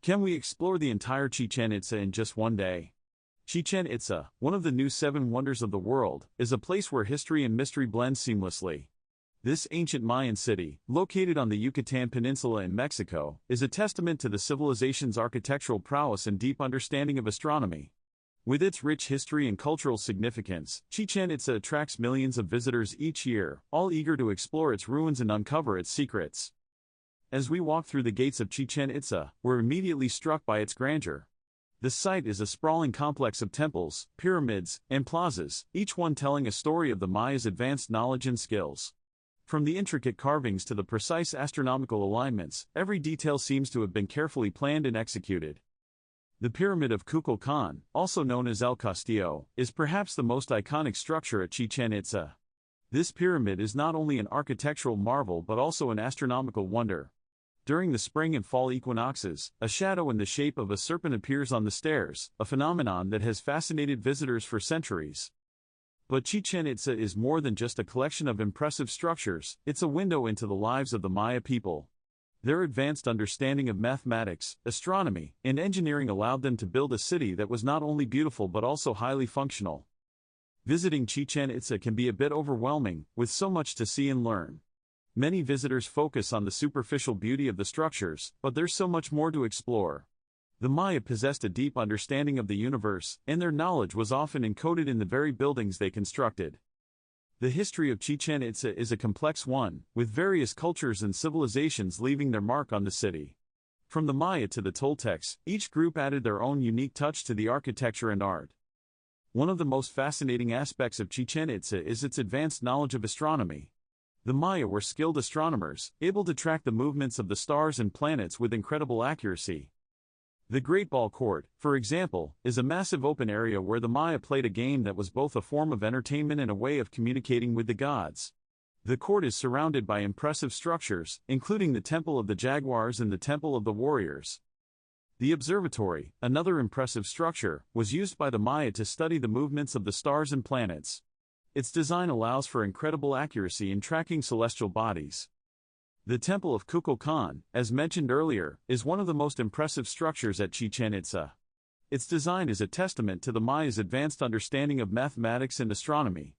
Can we explore the entire Chichen Itza in just one day? Chichen Itza, one of the new 7 wonders of the world, is a place where history and mystery blend seamlessly. This ancient Mayan city, located on the Yucatan Peninsula in Mexico, is a testament to the civilization's architectural prowess and deep understanding of astronomy. With its rich history and cultural significance, Chichen Itza attracts millions of visitors each year, all eager to explore its ruins and uncover its secrets. As we walk through the gates of Chichen Itza, we're immediately struck by its grandeur. The site is a sprawling complex of temples, pyramids, and plazas, each one telling a story of the Mayas' advanced knowledge and skills. From the intricate carvings to the precise astronomical alignments, every detail seems to have been carefully planned and executed. The Pyramid of Kukulkan, also known as El Castillo, is perhaps the most iconic structure at Chichen Itza. This pyramid is not only an architectural marvel but also an astronomical wonder. During the spring and fall equinoxes, a shadow in the shape of a serpent appears on the stairs, a phenomenon that has fascinated visitors for centuries. But Chichen Itza is more than just a collection of impressive structures, it's a window into the lives of the Maya people. Their advanced understanding of mathematics, astronomy, and engineering allowed them to build a city that was not only beautiful but also highly functional. Visiting Chichen Itza can be a bit overwhelming, with so much to see and learn. Many visitors focus on the superficial beauty of the structures, but there's so much more to explore. The Maya possessed a deep understanding of the universe, and their knowledge was often encoded in the very buildings they constructed. The history of Chichen Itza is a complex one, with various cultures and civilizations leaving their mark on the city. From the Maya to the Toltecs, each group added their own unique touch to the architecture and art. One of the most fascinating aspects of Chichen Itza is its advanced knowledge of astronomy. The Maya were skilled astronomers, able to track the movements of the stars and planets with incredible accuracy. The Great Ball Court, for example, is a massive open area where the Maya played a game that was both a form of entertainment and a way of communicating with the gods. The court is surrounded by impressive structures, including the Temple of the Jaguars and the Temple of the Warriors. The observatory, another impressive structure, was used by the Maya to study the movements of the stars and planets. Its design allows for incredible accuracy in tracking celestial bodies. The Temple of Kukulkan, as mentioned earlier, is one of the most impressive structures at Chichen Itza. Its design is a testament to the Maya's advanced understanding of mathematics and astronomy.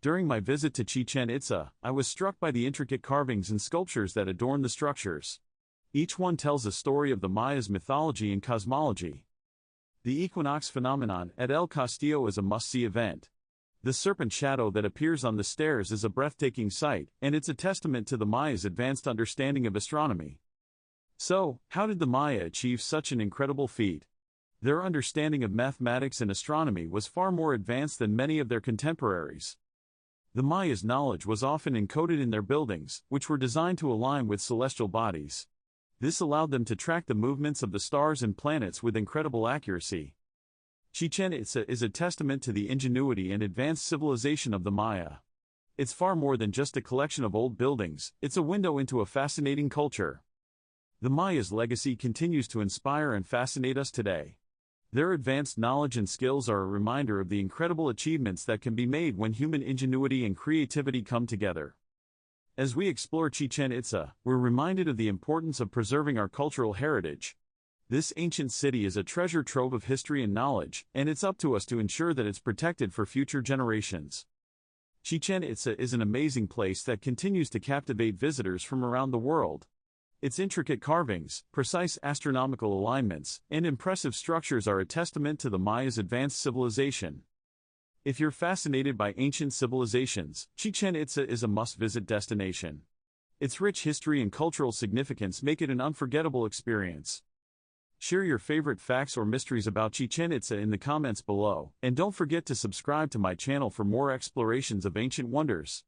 During my visit to Chichen Itza, I was struck by the intricate carvings and sculptures that adorn the structures. Each one tells a story of the Maya's mythology and cosmology. The equinox phenomenon at El Castillo is a must-see event. The serpent shadow that appears on the stairs is a breathtaking sight, and it's a testament to the Maya's advanced understanding of astronomy. So, how did the Maya achieve such an incredible feat? Their understanding of mathematics and astronomy was far more advanced than many of their contemporaries. The Maya's knowledge was often encoded in their buildings, which were designed to align with celestial bodies. This allowed them to track the movements of the stars and planets with incredible accuracy. Chichen Itza is a testament to the ingenuity and advanced civilization of the Maya. It's far more than just a collection of old buildings, it's a window into a fascinating culture. The Maya's legacy continues to inspire and fascinate us today. Their advanced knowledge and skills are a reminder of the incredible achievements that can be made when human ingenuity and creativity come together. As we explore Chichen Itza, we're reminded of the importance of preserving our cultural heritage. This ancient city is a treasure trove of history and knowledge, and it's up to us to ensure that it's protected for future generations. Chichen Itza is an amazing place that continues to captivate visitors from around the world. Its intricate carvings, precise astronomical alignments, and impressive structures are a testament to the Maya's advanced civilization. If you're fascinated by ancient civilizations, Chichen Itza is a must-visit destination. Its rich history and cultural significance make it an unforgettable experience. Share your favorite facts or mysteries about Chichen Itza in the comments below, and don't forget to subscribe to my channel for more explorations of ancient wonders.